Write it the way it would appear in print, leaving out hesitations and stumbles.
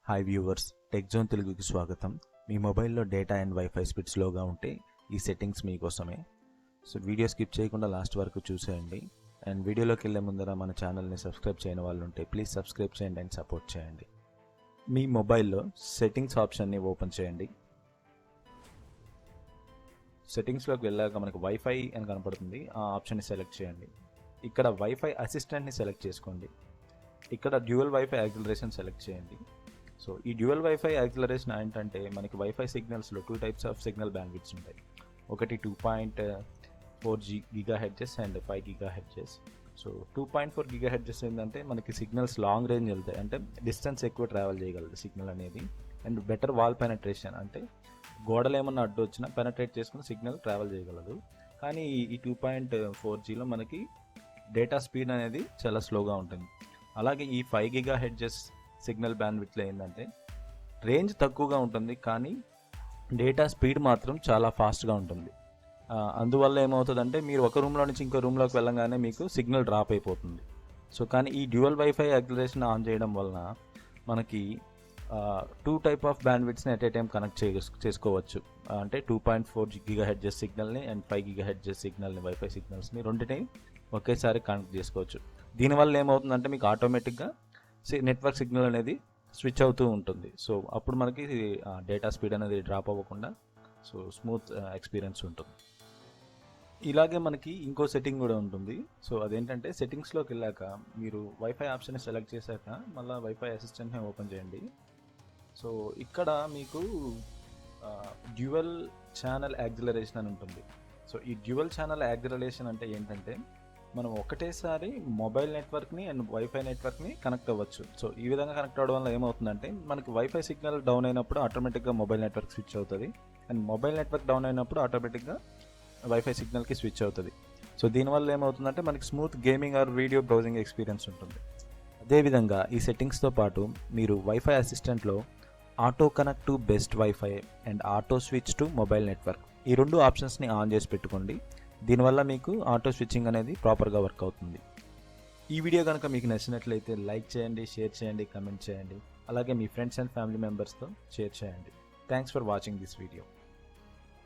Hi viewers, tech zone తెలుగుకి స్వాగతం. మీ మొబైల్లో డేటా అండ్ వైఫై స్పీడ్ స్లోగా ఉంటే ఈ సెట్టింగ్స్ మీకోసమే. సో వీడియో స్కిప్ చేయకుండా లాస్ట్ వరకు చూసేయండి. అండ్ వీడియోలోకి వెళ్ళే ముందర మన ఛానల్ని సబ్స్క్రైబ్ చేయని వాళ్ళు ఉంటే ప్లీజ్ సబ్స్క్రైబ్ చేయండి అండ్ సపోర్ట్ చేయండి. మీ మొబైల్లో సెట్టింగ్స్ ఆప్షన్ని ఓపెన్ చేయండి. సెట్టింగ్స్లోకి వెళ్ళాక మనకు వైఫై అని కనపడుతుంది, ఆ ఆప్షన్ని సెలెక్ట్ చేయండి. ఇక్కడ వైఫై అసిస్టెంట్ని సెలెక్ట్ చేసుకోండి. ఇక్కడ డ్యూయల్ వైఫై యాక్సిలరేషన్ సెలెక్ట్ చేయండి. సో ఈ డ్యూయల్ వైఫై యాక్సిలరేషన్ ఏంటంటే మనకి వైఫై సిగ్నల్స్లో 2 టైప్స్ ఆఫ్ సిగ్నల్ బ్యాండ్విడ్త్స్ ఉంటాయి. ఒకటి 2.4 GHz and 5 GHz. So 2.4 GHz ఏంటంటే మనకి సిగ్నల్స్ లాంగ్ రేంజ్ వెళ్తాయి, అంటే డిస్టెన్స్ ఎక్కువ ట్రావెల్ చేయగలదు సిగ్నల్ అనేది. అండ్ బెటర్ వాల్ పెనట్రేషన్, అంటే గోడలు ఏమన్నా అడ్డు వచ్చినా పెనట్రేట్ చేసుకుని సిగ్నల్ ట్రావెల్ చేయగలదు. కానీ ఈ 2.4Gలో మనకి డేటా స్పీడ్ అనేది చాలా స్లోగా ఉంటుంది. అలాగే ఈ 5 GHz సిగ్నల్ బ్యాండ్విడ్త్లో ఏంటంటే రేంజ్ తక్కువగా ఉంటుంది, కానీ డేటా స్పీడ్ మాత్రం చాలా ఫాస్ట్గా ఉంటుంది. అందువల్ల ఏమవుతుందంటే మీరు ఒక రూమ్లో నుంచి ఇంకో రూమ్లోకి వెళ్ళగానే మీకు సిగ్నల్ డ్రాప్ అయిపోతుంది. సో కానీ ఈ డ్యూయల్ వైఫై యాక్సిలరేషన్ ఆన్ చేయడం వలన మనకి 2 టైప్ ఆఫ్ బ్యాండ్విడ్త్స్ని ఎట్ ఏ టైం కనెక్ట్ చేసుకోవచ్చు. అంటే 2.4 GHz సిగ్నల్ని అండ్ 5 GHz సిగ్నల్ని, వైఫై సిగ్నల్స్ని రెండింటిని ఒకేసారి కనెక్ట్ చేసుకోవచ్చు. దీనివల్ల ఏమవుతుందంటే మీకు ఆటోమేటిక్గా నెట్వర్క్ సిగ్నల్ అనేది స్విచ్ అవుతూ ఉంటుంది. సో అప్పుడు మనకి డేటా స్పీడ్ అనేది డ్రాప్ అవ్వకుండా సో స్మూత్ ఎక్స్పీరియన్స్ ఉంటుంది. ఇలాగే మనకి ఇంకో సెట్టింగ్ కూడా ఉంటుంది. సో అదేంటంటే సెట్టింగ్స్లోకి వెళ్ళాక మీరు వైఫై ఆప్షన్ని సెలెక్ట్ చేశాక మళ్ళీ వైఫై అసిస్టెంట్ని ఓపెన్ చేయండి. సో ఇక్కడ మీకు డ్యూయల్ ఛానల్ యాక్సిలరేషన్ అని ఉంటుంది. సో ఈ డ్యూయల్ ఛానల్ యాక్సిలరేషన్ అంటే ఏంటంటే మనం ఒకటేసారి మొబైల్ నెట్వర్క్ని అండ్ వైఫై నెట్వర్క్ని కనెక్ట్ అవ్వచ్చు. సో ఈ విధంగా కనెక్ట్ అవ్వడం వల్ల ఏమవుతుందంటే మనకి వైఫై సిగ్నల్ డౌన్ అయినప్పుడు ఆటోమేటిక్గా మొబైల్ నెట్వర్క్ స్విచ్ అవుతుంది, అండ్ మొబైల్ నెట్వర్క్ డౌన్ అయినప్పుడు ఆటోమేటిక్గా వైఫై సిగ్నల్కి స్విచ్ అవుతుంది. సో దీనివల్ల ఏమవుతుందంటే మనకి smooth gaming or video browsing experience ఉంటుంది. అదేవిధంగా ఈ సెట్టింగ్స్తో పాటు మీరు వైఫై అసిస్టెంట్లో auto connect to best wifi and auto switch to mobile network, ఈ 2 ఆప్షన్స్ని ఆన్ చేసి పెట్టుకోండి. దీనివల్ల మీకు ఆటో స్విచ్చింగ్ అనేది ప్రాపర్గా వర్క్ అవుతుంది. ఈ వీడియో కనుక మీకు నచ్చినట్లయితే లైక్ చేయండి, షేర్ చేయండి, కమెంట్ చేయండి. అలాగే మీ ఫ్రెండ్స్ అండ్ ఫ్యామిలీ మెంబర్స్తో షేర్ చేయండి. Thanks for watching this video.